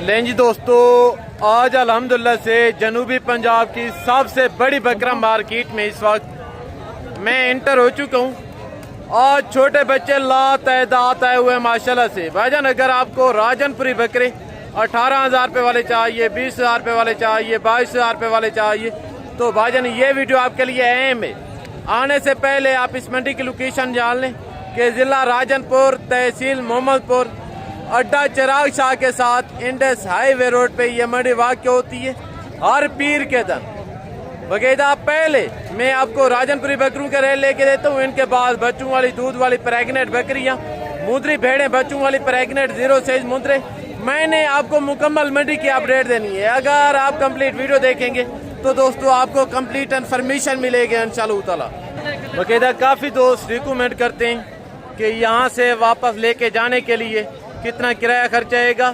लें जी दोस्तों, आज अल्हम्दुलिल्लाह से जनूबी पंजाब की सबसे बड़ी बकरा मार्केट में इस वक्त मैं एंटर हो चुका हूँ। आज छोटे बच्चे ला तादाद आए हुए माशाल्लाह से। भाईजान अगर आपको राजनपुरी बकरे 18,000 रुपये वाले चाहिए, 20,000 रुपये वाले चाहिए, 22,000 रुपये वाले चाहिए, तो भाईजान ये वीडियो आपके लिए अहम है। आने से पहले आप इस मंडी की लोकेशन जान लें कि ज़िला राजनपुर, तहसील मोहम्मदपुर, अड्डा चिराग शाह के साथ इंडस हाईवे रोड पे ये मंडी वाक़ होती है हर पीर के दिन। बकायदा पहले मैं आपको राजनपुरी बकरों के रेट लेके देता हूँ, इनके बाद बच्चों वाली दूध वाली प्रेगनेंट बकरियाँ, मुंदरी भेड़ें, बच्चों वाली प्रेगनेंट 0 साइज मुंदरे। मैंने आपको मुकम्मल मंडी की अपडेट देनी है। अगर आप कंप्लीट वीडियो देखेंगे तो दोस्तों आपको कंप्लीट इन्फॉर्मेशन मिलेगी इंशाअल्लाह ताला। बकायदा काफ़ी दोस्त रिकमेंड करते हैं कि यहाँ से वापस लेके जाने के लिए कितना किराया खर्च आएगा।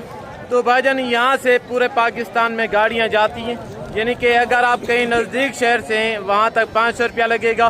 तो भाईजान यहाँ से पूरे पाकिस्तान में गाड़ियाँ जाती हैं, यानी कि अगर आप कहीं नज़दीक शहर से हैं वहाँ तक 500 रुपया लगेगा।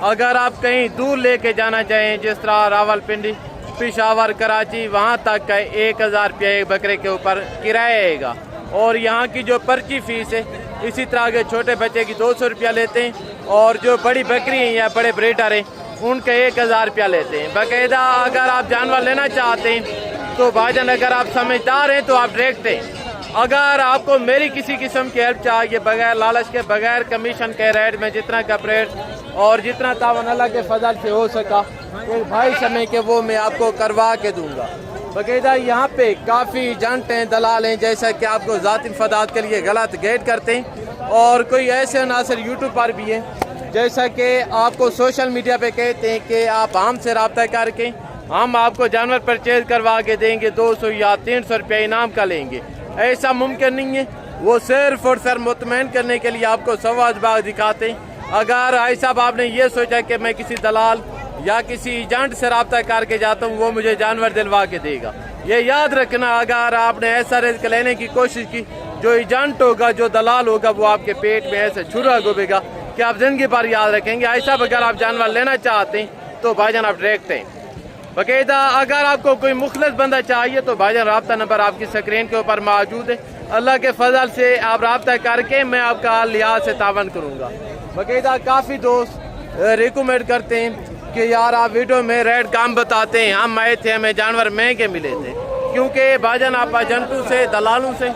अगर आप कहीं दूर लेके जाना चाहें जिस तरह रावलपिंडी, पेशावर, कराची, वहाँ तक का 1,000 रुपया एक बकरे के ऊपर किराया आएगा। और यहाँ की जो पर्ची फीस है इसी तरह के छोटे बच्चे की 200 रुपया लेते हैं, और जो बड़ी बकरी हैं या बड़े ब्रीडर हैं उनका 1,000 रुपया लेते हैं। बाकायदा अगर आप जानवर लेना चाहते हैं तो भाईजान अगर आप समझदार हैं तो आप डायरेक्ट हैं। अगर आपको मेरी किसी किस्म की हेल्प चाहिए बगैर लालच के, बगैर कमीशन के रेट में जितना का रेट और जितना तावन अल्लाह के फजल से हो सका एक भाई समय के वो मैं आपको करवा के दूंगा। बाकायदा यहाँ पे काफ़ी एजेंट हैं, दलाल हैं, जैसा कि आपको ज़ाती फदात के लिए गलत गाइड करते हैं, और कोई ऐसे अनासर यूट्यूब पर भी हैं जैसा कि आपको सोशल मीडिया पे कहते हैं कि आप हमसे रब्ता करके हम आपको जानवर परचेज करवा के देंगे, 200 या 300 रुपया इनाम का लेंगे। ऐसा मुमकिन नहीं है। वो सिर्फ और सिर्फ मुतमईन करने के लिए आपको सवाज बाग दिखाते हैं। अगर ऐसा आपने ये सोचा कि मैं किसी दलाल या किसी एजेंट से रब्ता करके जाता हूँ वो मुझे जानवर दिलवा के देगा, ये याद रखना। अगर आपने ऐसा रिस्क लेने की कोशिश की, जो एजेंट होगा, जो दलाल होगा, वो आपके पेट में ऐसे छुरा गोबेगा कि आप जिंदगी भर याद रखेंगे। ऐसा अगर आप जानवर लेना चाहते हैं तो भाईजान आप डायरेक्ट हैं। बाकायदा अगर आपको कोई मुखलिस बंदा चाहिए तो भाईजान रब्ता नंबर आपकी स्क्रीन के ऊपर मौजूद है। अल्लाह के फजल से आप रब्ता करके मैं आपका लिहाज से तावन करूँगा। बाकायदा काफ़ी दोस्त रिकमेंड करते हैं कि यार आप वीडियो में रेट काम बताते हैं, हम आए थे हमें जानवर महंगे मिले थे, क्योंकि भाईजान आप एजेंटों से, दलालों से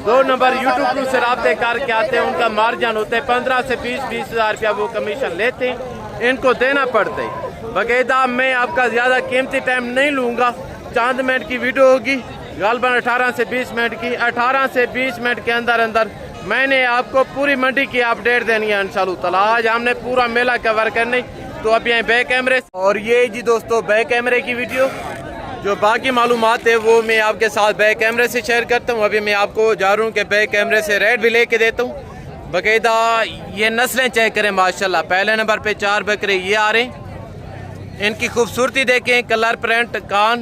2 नंबर यूट्यूब से रब्ते करके आते हैं। उनका मार्जिन होते हैं 15 से 20 हज़ार रुपया वो कमीशन लेते हैं, इनको देना पड़ता है। बाकायदा मैं आपका ज़्यादा कीमती टाइम नहीं लूँगा, चंद मिनट की वीडियो होगी, गालबन 18 से 20 मिनट की। 18 से 20 मिनट के अंदर अंदर मैंने आपको पूरी मंडी की अपडेट देनी है इंशाअल्लाह ताला। आज हमने पूरा मेला कवर करने, तो अब यहाँ बैक कैमरे और ये जी दोस्तों बैक कैमरे की वीडियो, जो बाकी मालूमात है वो मैं आपके साथ बैक कैमरे से शेयर करता हूँ। अभी मैं आपको जा रहा हूँ कि बैक कैमरे से रेट भी लेके देता हूँ। बाकायदा ये नस्लें चेक करें माशाल्लाह। पहले नंबर पे 4 बकरे ये आ रहे हैं, इनकी खूबसूरती देखें, कलर, प्रिंट, कान,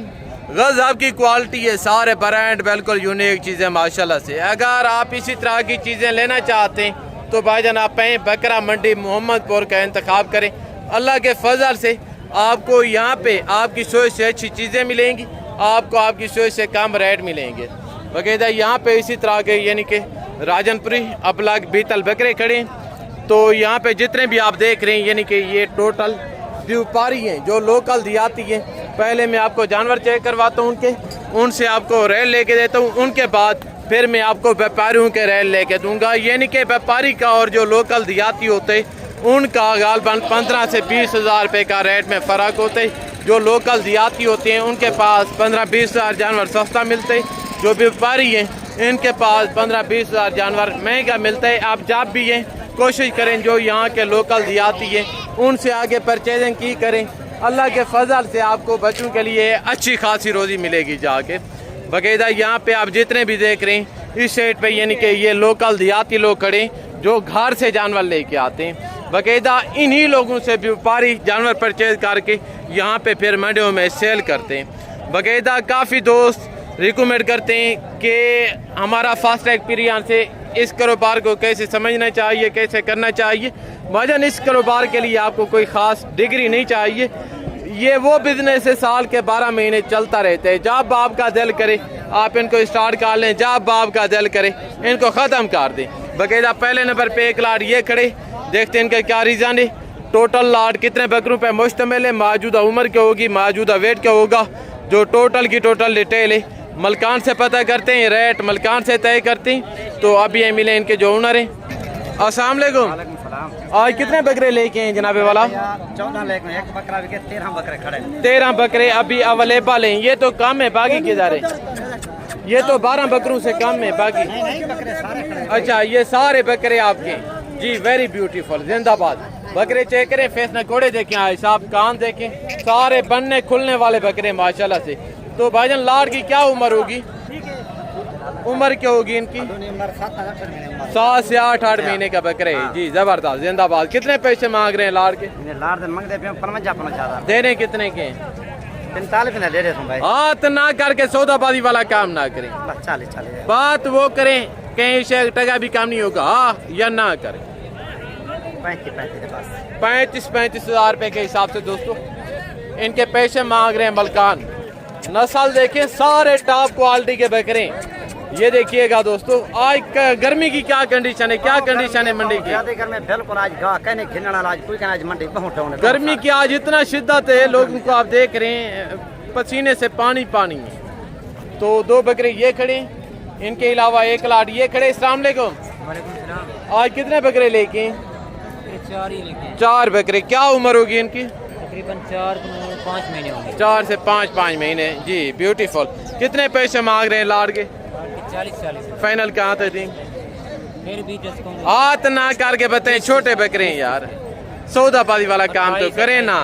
गज़ब की क्वालिटी है, सारे ब्रांड बिल्कुल यूनिक चीज़ें माशाल्लाह से। अगर आप इसी तरह की चीज़ें लेना चाहते हैं तो भाईजान आप बकरा मंडी मोहम्मदपुर का इंतखाब करें। अल्लाह के फजल से आपको यहाँ पे आपकी सोच से अच्छी चीज़ें मिलेंगी, आपको आपकी सोच से कम रेट मिलेंगे। बाकायदा यहाँ पे इसी तरह के यानी कि राजनपुरी, अबलग, बीतल बकरे खड़े हैं। तो यहाँ पे जितने भी आप देख रहे हैं यानी कि ये टोटल व्यापारी हैं जो लोकल देहाती हैं। पहले मैं आपको जानवर चेक करवाता हूँ उनसे आपको रेट लेके देता हूँ, उनके बाद फिर मैं आपको व्यापारियों के रेट लेके दूंगा। यानी कि व्यापारी का और जो लोकल देहाती होते उनका गालबन 15 से 20 हज़ार रुपये का रेट में फ़र्क होते हैं। जो लोकल देहाती होते हैं उनके पास 15-20 हज़ार जानवर सस्ता मिलते, जो व्यापारी हैं इनके पास 15-20 हज़ार जानवर महंगा मिलता है। आप जब भी हैं कोशिश करें जो यहाँ के लोकल देहाती हैं उनसे आगे परचेजिंग की करें। अल्लाह के फजल से आपको बच्चों के लिए अच्छी खासी रोज़ी मिलेगी जाके। बाकायदा यहाँ पे आप जितने भी देख रहे हैं इस साइड पे यानी कि ये लोकल देहाती लोग खड़े जो घर से जानवर लेके आते हैं। बाकायदा इन्हीं लोगों से व्यापारी जानवर परचेज करके यहाँ पे फिर मंडियों में सेल करते हैं। बाकायदा काफ़ी दोस्त रिकमेंड करते हैं कि हमारा फास्ट ट्रैक पीरियड से इस कारोबार को कैसे समझना चाहिए, कैसे करना चाहिए। भाईजान इस कारोबार के लिए आपको कोई ख़ास डिग्री नहीं चाहिए, ये वो बिजनेस है साल के 12 महीने चलता रहता है। जब बाप का दिल करे आप इनको स्टार्ट कर लें, जब बाप का दिल करे इनको ख़त्म कर दें। बाकायदा पहले नंबर पे एक लाट ये खड़े, देखते हैं इनका क्या रीज़न है। टोटल लाट कितने बकरों पे मुश्तमिल है, मौजूदा उम्र क्या होगी, मौजूदा वेट क्या होगा, जो टोटल की टोटल डिटेल है मलकान से पता करते हैं, रेट मलकान से तय करते हैं। तो अभी ये मिले इनके जो ओनर हैं। अस्सलाम वालेकुम। आज कितने बकरे लेके हैं जनाबे वाला? 14 लेके एक बकरा बिके, 13 बकरे खड़े हैं। 13 बकरे अभी अवेलेबल हैं। ये तो कम है, बाकी किधर है? ये तो 12 बकरों से कम है बाकी। बकरे सारे खड़े। अच्छा, ये सारे बकरे आपके जी, वेरी ब्यूटीफुल, जिंदाबाद। बकरे चेक करें, फेस न कोड़े देखें, आए साहब कान देखें, सारे बनने खुलने वाले बकरे माशाल्लाह से। तो भाईजान लाड़ की क्या उम्र होगी, उम्र क्या होगी इनकी? 7 से 8 महीने का बकरे है जी, जबरदस्त, जिंदाबाद। कितने पैसे मांग रहे हैं लाड़ के? लाड़ मंगते पे 55 देने कितने के? 45 ना दे रहे भाई। हाथ ना करके सौदाबाजी वाला काम ना करें, 40 बात वो करें कहीं से टका भी काम नहीं होगा। हाँ या ना करें। 35 हज़ार रुपए के हिसाब से दोस्तों इनके पैसे मांग रहे हैं मलकान। नस्ल देखें, सारे टॉप क्वालिटी के बकरे। ये देखिएगा दोस्तों, आज गर्मी की क्या कंडीशन है, क्या कंडीशन है मंडी की? बिल्कुल आज कहने आज कोई कहना आज मंडी बहुत डाउन है। गर्मी की आज इतना शिद्दत है, लोगों को आप देख रहे हैं पसीने से पानी पानी है। तो 2 बकरे ये खड़े, इनके अलावा एक लाट ये खड़े। अस्सलाम वालेकुम। आज कितने बकरे लेके? 4 बकरे। क्या उम्र होगी इनकी? तकरीबन 4-5 महीने होंगे। 4 से 5 महीने जी, ब्यूटीफुल। कितने पैसे मांग रहे हैं लाड़ के? 40 फाइनल कहाँ तक दें? फिर भी हाथ ना करके बताएं, छोटे बकरे हैं यार, सौदाबाजी वाला काम तो करें ना।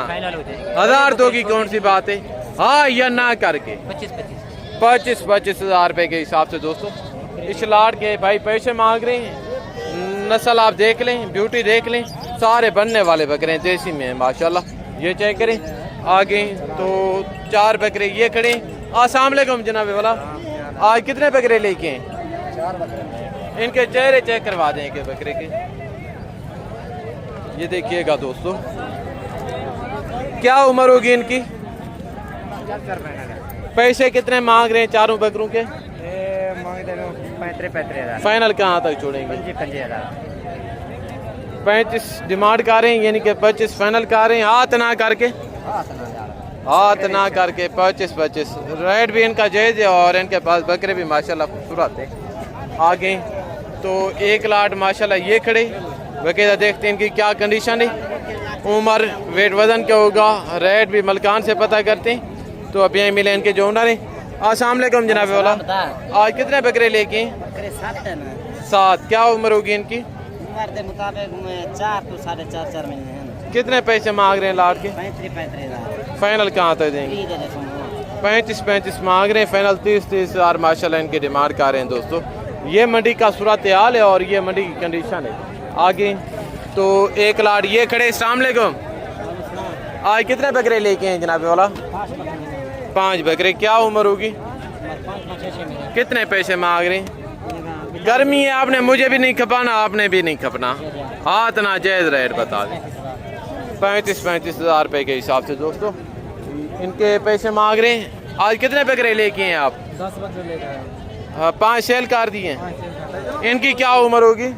1000 दो की कौन सी बात है? हाँ या ना करके 25 हज़ार रुपए के हिसाब से दोस्तों इस लाड़ के भाई पैसे मांग रहे हैं। नस्ल आप देख लें, ब्यूटी देख लें, सारे बनने वाले बकरे हैं, देसी में है माशाल्लाह। ये चेक करें आगे। तो 4 बकरे ये खड़े। अस्सलाम वालेकुम जनाबे वाला। आज कितने बकरे लेके हैं? 4 बकरे। इनके चेहरे चेक करवा दें के बकरे के। ये देखिएगा दोस्तों, क्या उम्र होगी इनकी? पैसे कितने मांग रहे हैं चारों बकरों के? 35 फाइनल कहाँ तक छोड़ेंगे? 35 डिमांड कर रहे हैं, यानी कि 25 फाइनल कर रहे हैं। हाथ ना करके 25 रेट भी इनका जायज़ है और इनके पास बकरे भी माशाल्लाह खूबसूरत है। आगे तो एक लाट माशाल्लाह ये खड़े, वगैरह देखते हैं इनकी क्या कंडीशन है, उम्र वेट वज़न क्या होगा, रेट भी मलकान से पता करते हैं। तो अभी यहाँ मिले इनके जो ओनर है। अस्सलाम वालेकुम जनाब वाला। आज कितने बकरे लेके? 7। क्या उम्र होगी इनकी? उम्र के मुताबिक 4 तो 4.5 महीने हैं। कितने पैसे मांग रहे हैं लाट के? 35 फाइनल कहाँ तक देंगे? 35 मांग रहे हैं, फाइनल 30 हज़ार माशाल्लाह इनकी डिमांड कर रहे हैं दोस्तों। ये मंडी का सूरत हाल है और ये मंडी की कंडीशन है। आगे तो एक लाट ये खड़े। अस्सलाम वालेकुम। आज कितने बकरे लेके हैं जनाब वाला? 5 बकरे। क्या उम्र होगी? 5-6 कितने पैसे मांग रहे हैं? गर्मी है, आपने मुझे भी नहीं खपाना, आपने भी नहीं खपना, हाथ ना जायज़ रेट बता दें। 35 हज़ार रुपए के हिसाब से दोस्तों इनके पैसे मांग रहे हैं। आज कितने बकरे लेके हैं आप? 10 बकरे लेकर आए। हाँ, 5 सेल कर दिए। इनकी क्या उम्र होगी?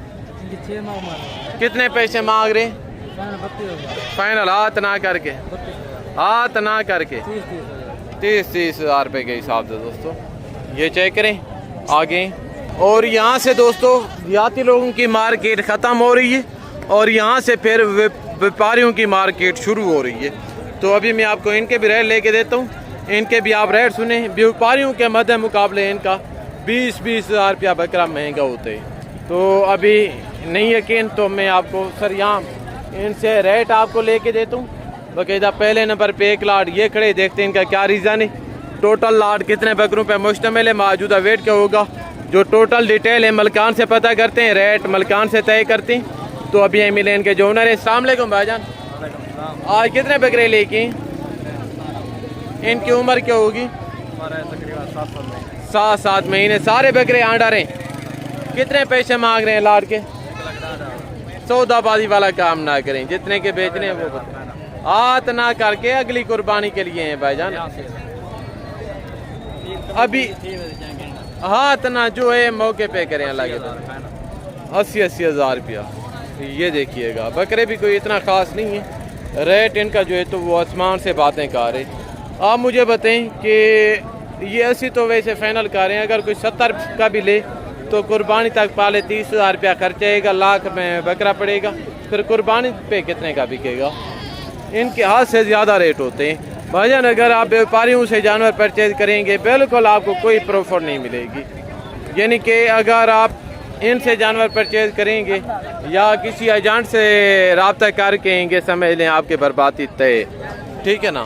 6 माह उम्र। कितने पैसे मांग रहे हैं? फाइनल हाथ ना करके 30 हज़ार रुपए के हिसाब से दोस्तों ये चेक करें आगे। और यहाँ से दोस्तों देहाती लोगों की मार्केट ख़त्म हो रही है और यहाँ से फिर व्यापारियों की मार्केट शुरू हो रही है। तो अभी मैं आपको इनके भी रेट लेके देता हूँ, इनके भी आप रेट सुने। व्यापारियों के मध्य मुकाबले इनका 20 हज़ार रुपया बकरा महंगा होता है। तो अभी नहीं यकीन तो मैं आपको सर यहाँ इनसे रेट आपको लेके देता हूँ बाकायदा। पहले नंबर पे एक लाट ये खड़े, देखते हैं इनका क्या रीज़न है, टोटल लाट कितने बकरों पे मुश्तमिल है, मौजूदा वेट क्या होगा, जो टोटल डिटेल है मलकान से पता करते हैं, रेट मलकान से तय करते हैं। तो अभी यहाँ मिले इनके जो ओनर है। अस्सलाम वालेकुम भाईजान। आज कितने बकरे लेके? इनकी उम्र क्या होगी? तकरीबन 7 महीने। सारे बकरे आंडर हैं। कितने पैसे मांग रहे हैं लाट के? सौदाबाजी वाला काम ना करें, जितने के बेचने हैं वो बताएं। हाथ ना करके अगली कुर्बानी के लिए हैं भाईजान। अभी हाथ ना जो है मौके पे करें अल्लाह के 80-80 हज़ार रुपया। ये देखिएगा बकरे भी कोई इतना ख़ास नहीं है, रेट इनका जो है तो वो आसमान से बातें कर रहे। आप मुझे बताएं कि ये 80 तो वैसे फाइनल कर रहे हैं, अगर कोई 70 का भी ले तो कुर्बानी तक पाले 30,000 रुपया खर्च आएगा, लाख में बकरा पड़ेगा, फिर कुर्बानी पे कितने का बिकेगा। इनके हाथ से ज़्यादा रेट होते हैं भाईजान। अगर आप व्यापारियों से जानवर परचेज करेंगे बिल्कुल आपको कोई प्रॉफिट नहीं मिलेगी, यानी कि अगर आप इनसे जानवर परचेज करेंगे या किसी एजेंट से रब्ता करके इनके समझ लें आपके बर्बादी तय, ठीक है ना।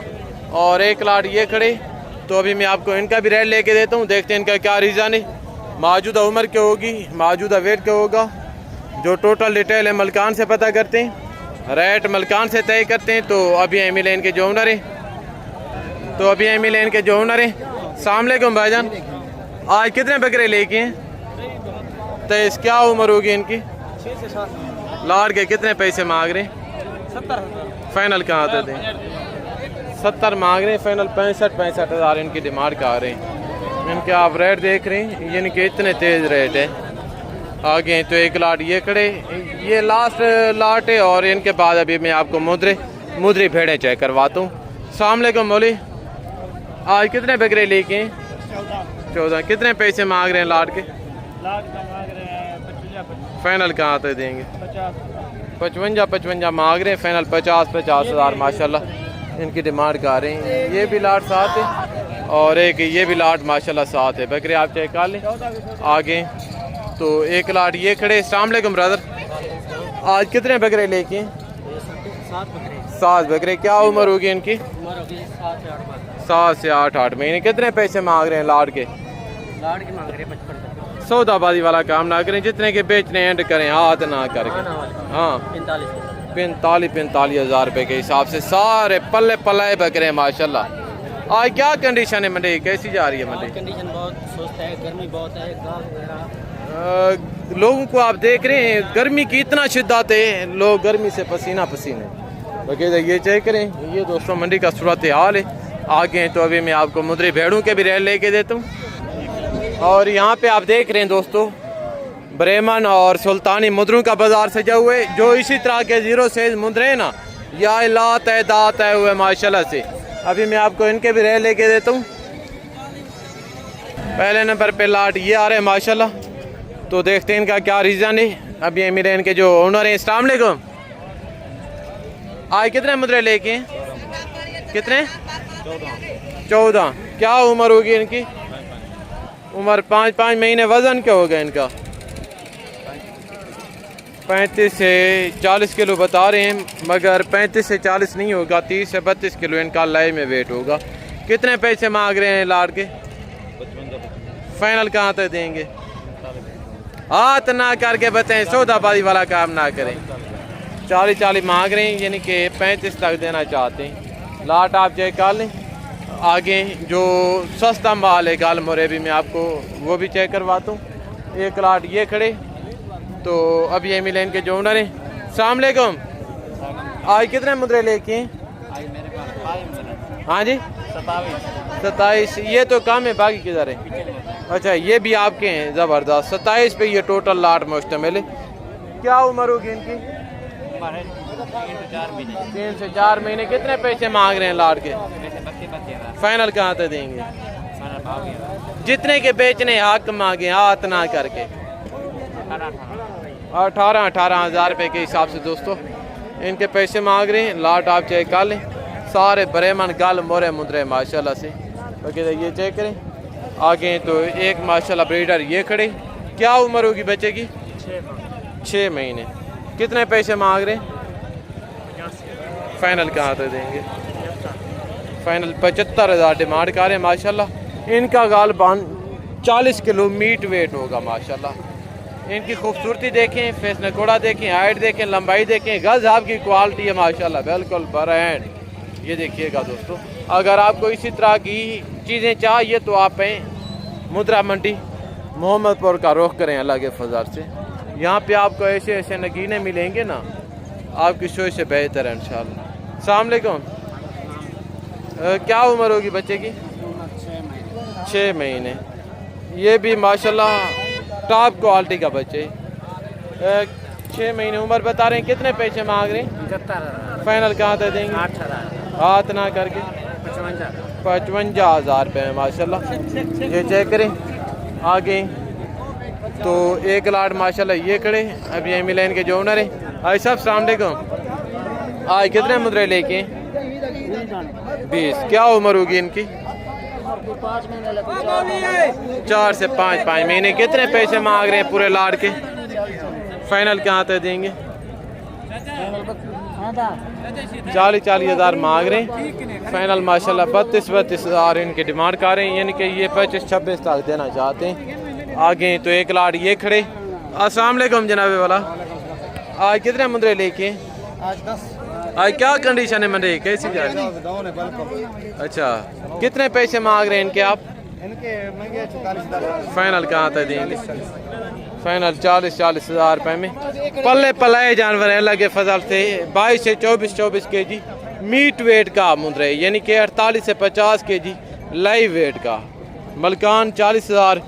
और एक लाट ये खड़े, तो अभी मैं आपको इनका भी रेट लेके देता हूँ, देखते हैं इनका क्या रीज़न है, मौजूदा उम्र क्या होगी, मौजूदा वेट क्या होगा। जो टोटल डिटेल है मलकान से पता करते हैं, रेट मलकान से तय करते हैं। तो अभी एम लेन के जो ओनर हैं अस्सलाम वालेकुम भाईजान, आज कितने बकरे लेके हैं? तो इस क्या उम्र होगी इनकी? 6 से 7। लाट के कितने पैसे मांग रहे हैं? 70। फाइनल कहाँ आते थे? 70 मांग रहे हैं, फाइनल 65 हज़ार इनकी डिमांड कर रहे हैं। इनके आप रेट देख रहे हैं, यानी कि इतने तेज़ रेट है। आगे तो एक लाट ये खड़े, ये लास्ट लाट है, और इनके बाद अभी मैं आपको मुद्री भेड़ें चेक करवाता हूँ। अस्सलाम वालेकुम मौली, आज कितने बकरे लेके हैं? 14। कितने पैसे मांग रहे हैं लाट के? लाख का मांग रहे हैं 55। फाइनल कहाँ आते देंगे? 50। 55 मांग रहे हैं, फाइनल 50 हज़ार माशाल्लाह इनकी डिमांड कर रहे हैं। ये भी लाट साथ है और एक ये भी लाट माशाल्लाह साथ है। बकरे आप चेक कर लें आगे। तो एक लाट ये खड़े। अस्सलाम वालेकुम ब्रदर, आज कितने बकरे लेके? 7 बकरे। क्या उम्र होगी इनकी? 7 से 8 महीने। कितने पैसे मांग रहे हैं लाट के? लाख की मांग रहे हैं 55। सौदाबाजी वाला काम ना करें, जितने के बेचने एंड करें, हाथ ना करके। हाँ 45 हज़ार रुपये के हिसाब से सारे पल्ले पल्ले बकरे माशाल्लाह। आज क्या कंडीशन है मंडी, कैसी जा रही है मंडी? कंडीशन बहुत सुस्त है, गर्मी बहुत है, घास वगैरह। लोगों को आप देख रहे हैं गर्मी की इतना शिद्दत है, लोग गर्मी से पसीना पसीने। वगैरह ये चेक करें, ये दोस्तों मंडी का सूरत हाल है। आगे तो अभी मैं आपको मुद्री भेड़ों के भी रेट लेके देता हूँ। और यहाँ पे आप देख रहे हैं दोस्तों ब्रेमन और सुल्तानी मुद्रों का बाजार सजा हुआ है। जो इसी तरह के 0 साइज मुद्रे हैं ना, या लात है दात है हुए माशाल्लाह से। अभी मैं आपको इनके भी रेट लेके देता हूँ। पहले नंबर पे लाट ये आ रहे हैं माशाल्लाह, तो देखते हैं इनका क्या रीज़न है। अभी ये मेरे इनके जो ओनर हैं, अस्सलाम वालेकुम, आज कितने मुद्रे लेके हैं? कितने? 14। क्या उम्र होगी इनकी? उम्र 5 महीने। वज़न क्या होगा इनका? 35 से 40 किलो बता रहे हैं, मगर 35 से 40 नहीं होगा, 30 से 32 किलो इनका लाई में वेट होगा। कितने पैसे मांग रहे हैं लाट के? 55। फाइनल कहाँ तक देंगे? हाथ ना करके बताएं, सौदाबाजी वाला काम ना करें। 40 मांग रहे हैं, यानी कि 35 तक देना चाहते हैं। लाट आप चेक कर लें। आगे जो सस्ता माल है गाल मोरे भी मैं आपको वो भी चेक करवाता हूँ। एक लाट ये खड़े, तो अभी ये मिले इनके जो ओनर हैं। अस्सलाम वालेकुम, आज कितने मुद्रे लेके हैं? हाँ जी 27। ये तो कम है, बाकी किधर है? अच्छा ये भी आपके हैं, ज़बरदस्त। 27 पे ये टोटल लाट मुश्तमिल है। क्या उम्र होगी इनकी? 3 से 4 महीने। कितने पैसे मांग रहे हैं लाट के? फाइनल कहाँ तक देंगे? जितने के बेचने हक मांगे, हाथ ना करके। 18 हज़ार रुपये के हिसाब से दोस्तों इनके पैसे मांग रहे हैं। लाट आप चेक कर लें, सारे ब्रेमन गल मोरे मुद्रे माशाल्लाह से। वगैरह ये चेक करें। आगे तो एक माशाल्लाह ब्रीडर ये खड़े। क्या उम्र होगी बच्चे की? 6 महीने। कितने पैसे मांग रहे हैं? फाइनल कहाँ तक देंगे? फाइनल 75 हज़ार डिमांड कर रहे हैं माशाल्लाह। इनका गालबान 40 किलो मीट वेट होगा माशाल्लाह। इनकी खूबसूरती देखें, फेस नकोड़ा देखें, हाइट देखें, लंबाई देखें, गज आपकी क्वालिटी है माशाल्लाह, बिल्कुल ब्रांड। ये देखिएगा दोस्तों, अगर आपको इसी तरह की चीज़ें चाहिए तो आप मुद्रा मंडी मोहम्मदपुर का रुख करें अल्लाह के फजल से। यहाँ पे आपको ऐसे नगीने मिलेंगे ना, आपकी सोच से बेहतर है इंशाल्लाह। अस्सलाम वालेकुम। क्या उम्र होगी बच्चे की? 6 महीने। ये भी माशाल्लाह टॉप क्वालिटी का बच्चे। 6 महीने उम्र बता रहे हैं। कितने पैसे मांग रहे हैं? 75,000। फाइनल कहाँ तक देंगे? 8,000। हाथ ना करके 55,000 रुपये में माशाल्लाह। ये चेक करें आगे तो 1 लाख माशाल्लाह ये खड़े। अब ये मिले इनके जो ओनर है। आज सब अस्सलाम वालेकुम। आज कितने मुद्रे लेके? 20। क्या उम्र होगी इनकी? 4 से 5 महीने। कितने पैसे मांग रहे हैं पूरे लाड़ के? फाइनल कहाँ तक देंगे? 40 हज़ार मांग रहे हैं। फाइनल माशाल्लाह 32 हज़ार इनके डिमांड कर रहे हैं, यानी कि ये 25-26 तक देना चाहते हैं। आगे तो 1 लाख ये खड़े। अस्सलाम वालेकुम जनाबे वाला। आज कितने मुद्रे लेके? आज 10। आज क्या कंडीशन है मंडे, कैसी जा रही है? अच्छा, कितने पैसे मांग रहे हैं इनके आप? इनके महंगे 44,000। फाइनल कहाँ तक देंगे? फाइनल 40 हज़ार रुपये में। पल्ले पलाए जानवर हैं अल्लाह के फजल से। 22 से 24 kg मीट वेट का मुद्रे, यानी कि 48 से 50 kg लाइव वेट का। मलकान 40 हज़ार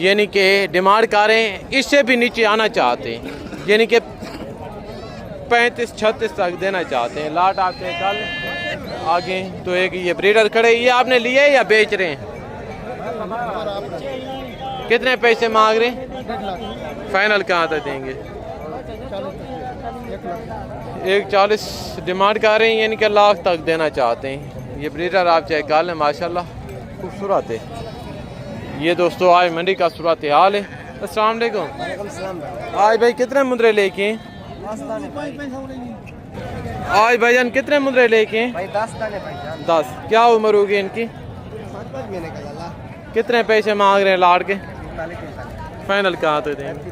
यानी कि डिमांड कर रहे हैं। इससे भी नीचे आना चाहते हैं, यानी कि 35-36 तक देना चाहते हैं। लाट आपके कल आगे तो एक ये ब्रीडर खड़े। ये आपने लिए या बेच रहे हैं? कितने पैसे मांग रहे हैं? फाइनल कहाँ तक देंगे? 140 डिमांड कर रहे हैं, यानी कि लाख तक देना चाहते हैं। ये ब्रीडर आप चेक कर लें माशाल्लाह खूबसूरत है। ये दोस्तों आज मंडी का सूरत हाल है। अस्सलाम वालेकुम। आज भाई कितने मुद्रे लेके? आज भाईजान कितने मुद्रे लेके? 10। क्या उम्र होगी इनकी? कितने पैसे मांग रहे हैं लाड़ के? फाइनल कहाँ तक देंगे?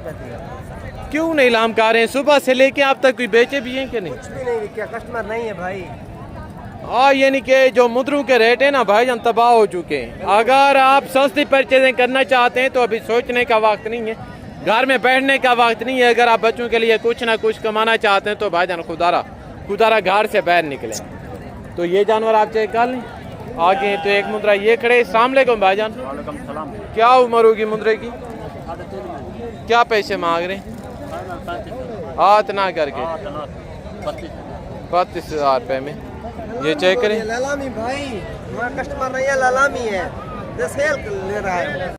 क्यों नहीं लाम कर रहे हैं? सुबह से लेके आप तक कोई बेचे भी हैं कि नहीं? कुछ भी नहीं, क्या कस्टमर नहीं है भाई। यानी कि जो मुद्रों के रेट है ना भाईजान तबाह हो चुके हैं। अगर आप सस्ती परचेजिंग करना चाहते हैं तो अभी सोचने का वक्त नहीं है, घर में बैठने का वक्त नहीं है। अगर आप बच्चों के लिए कुछ ना कुछ कमाना चाहते हैं तो भाईजान खुदारा घर से बाहर निकले। तो ये जानवर आप चेक कर लें। आगे तो एक मुद्रा ये खड़े। अस्सलाम वालेकुम भाईजान। क्या उम्र होगी मुद्रे की? क्या पैसे मांग रहे हैं? हाथ ना करके 32 हज़ार रुपये में। ये चेक करें। ललामी भाई, कस्टमर नहीं है, ललामी है, सेल ले रहा है।